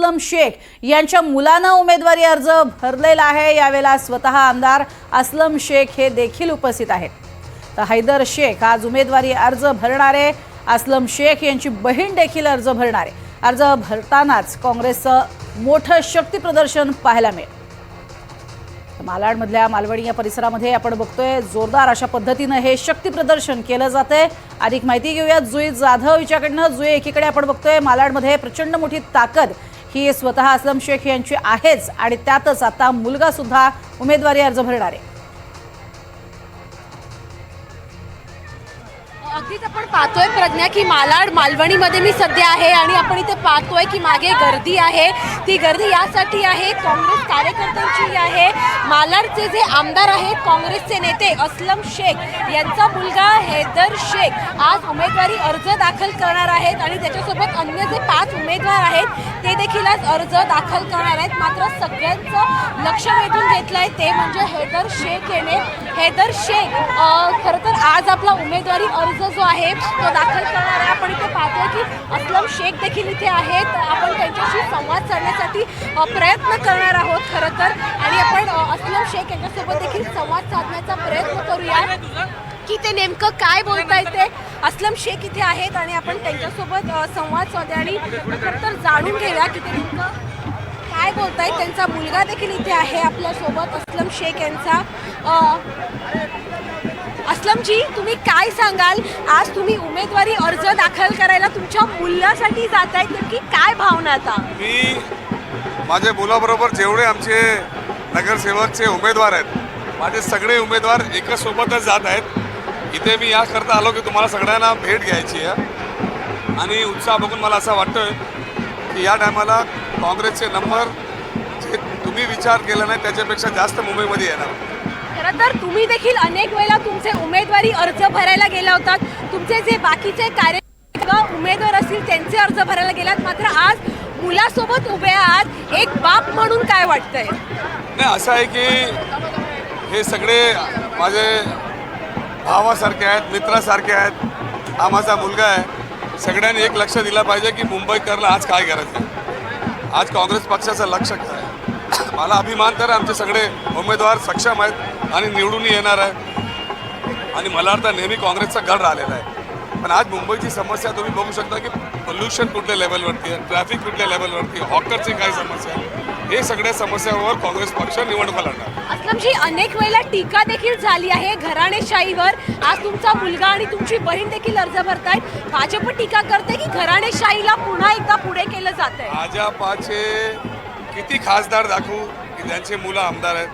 असलम शेख यांच्या मुलानं उमेदवारी अर्ज भरलेला आहे। यावेळेला स्वतः आमदार असलम शेख हे देखील उपस्थित आहेत। तर हैदर शेख आज उमेदवारी अर्ज भरणारे, असलम शेख यांची बहीण देखील अर्ज भरणारे। अर्ज भरतानाच काँग्रेसचं मोठं शक्ती प्रदर्शन पाहायला मिळेल। मालाडमधल्या मालवणी या परिसरामध्ये आपण बघतोय जोरदार अशा पद्धतीने हे शक्ती प्रदर्शन केलं जातंय। अधिक माहिती घेऊया जुई जाधव हिच्याकडनं। जुई, एकीकडे आपण बघतोय मालाडमध्ये प्रचंड मोठी ताकद ही स्वतः असलम शेख यांची आहेच आणि त्यातच आता मुलगा सुद्धा उमेदवारी अर्ज भरणार आहे। अगदीच आपण पाहतोय प्रज्ञा की मालवणीमध्ये मी सध्या आहे आणि आपण इथे पाहतोय की मागे गर्दी आहे। ती गर्दी यासाठी आहे, काँग्रेस कार्यकर्त्यांची आहे। मालाडचे जे आमदार आहेत काँग्रेसचे नेते असलम शेख यांचा मुलगा हैदर शेख आज उमेदवारी अर्ज दाखल करणार आहेत आणि त्याच्यासोबत अन्य जे 5 उमेदवार आहेत ते देखील आज अर्ज दाखल करणार आहेत। मात्र सगळ्यांचं लक्ष वेधून घेतलं आहे ते म्हणजे हैदर शेख याने। हैदर शेख खरं तर आज आपला उमेदवारी अर्ज जो आहे तो दाखल करणार आहे। आपण इथे पाहतोय की असलम शेख देखील इथे आहेत। आपण त्यांच्याशी संवाद साधण्यासाठी प्रयत्न करणार आहोत खरं तर, आणि आपण असलम शेख यांच्यासोबत देखील संवाद साधण्याचा प्रयत्न करूया की ते नेमकं काय बोलतायत ते। असलम शेख इथे आहेत आणि आपण त्यांच्यासोबत संवाद साधूया आणि खरं तर जाणून घेऊया की ते नेमकं काय बोलतायत। त्यांचा मुलगा देखील इथे आहे आपल्यासोबत असलम शेख यांचा। असलम जी, तुम्ही काय सांगाल, आज तुम्ही उमेदवारी अर्ज दाखल करायला तुमच्या मुलासाठी जात आहेत, नेमकी काय भावना आता? मी माझ्या मुलाबरोबर जेवढे आमचे नगरसेवकचे उमेदवार आहेत, माझे सगळे उमेदवार एका सोबतच जात आहेत। इथे मी याकरता आलो की तुम्हाला सगळ्यांना भेट घ्यायची आहे आणि उत्साह बघून मला असं वाटतोय की या टायमाला काँग्रेसचे नंबर जे तुम्ही विचार केला नाही त्याच्यापेक्षा जास्त मुंबईमध्ये येणार। खरं तर तुम्ही देखील अनेक वेळा तुमचे उमेदवारी अर्ज भरायला गेला होतात, तुमचे जे बाकीचे उमेदवार असतील त्यांचे अर्ज भरायला गेलात, मात्र आज मुलासोबत उभे आहात। एक बाप म्हणून काय वाटतंय? नाही, असं आहे की हे सगळे माझे भावासारखे आहेत, मित्रासारखे आहेत। हा माझा मुलगा आहे। सगळ्यांनी एक लक्ष दिलं पाहिजे की मुंबईकरला आज काय करायचं आहे, आज काँग्रेस पक्षाचं लक्ष काय आहे। मला अभिमान तर आमचे सगळे उमेदवार सक्षम आहेत आणि निवडून येणार आहे आणि मला वाटतं नेहमी काँग्रेसचा गड राहिलेला आहे। पण आज मुंबईची समस्या तुम्ही बघू शकता की पोल्युशन कुठल्या लेवलवरती आहे, ट्रॅफिक कुठल्या लेवलवरती, हॉकरची काय समस्या आहे, हे सगळ्या समस्यांवर काँग्रेस पक्ष निवडणुका लढणार। असलमजी, अनेक वेळेला टीका देखील झाली आहे घराणेशाहीवर। आज तुमचा मुलगा आणि तुमची बहीण देखील अर्ज भरतायत। भाजप टीका करते की घराणेशाहीला पुन्हा एकदा पुढे केलं जात आहे। भाजपाचे किती खासदार दाखवू की त्यांची मुलं आमदार आहेत,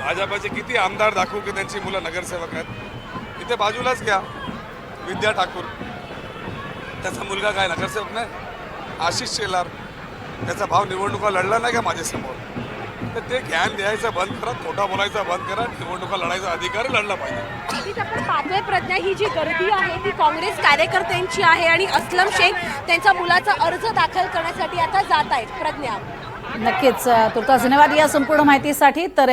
भाजपाचे किती आमदार दाखवू की त्यांची मुलं नगरसेवक आहेत। इथे बाजूलाच घ्या विद्या ठाकूर, त्याचा मुलगा काय नगरसेवक नाही? आशिष शेलार, त्याचा भाव निवडणुका लढला नाही का माझ्यासमोर? तर ते ज्ञान द्यायचं बंद करा, खोटा बोलायचं बंद करा, निवडणुका लढायचा अधिकार लढला पाहिजे। आपण पाहतोय प्रज्ञा, ही जी गर्दी आहे ती काँग्रेस कार्यकर्त्यांची आहे आणि असलम शेख त्यांच्या मुलाचा अर्ज दाखल करण्यासाठी आता जात आहेत। प्रज्ञा, नक्कीच तुर्तास धन्यवाद या संपूर्ण माहितीसाठी। तर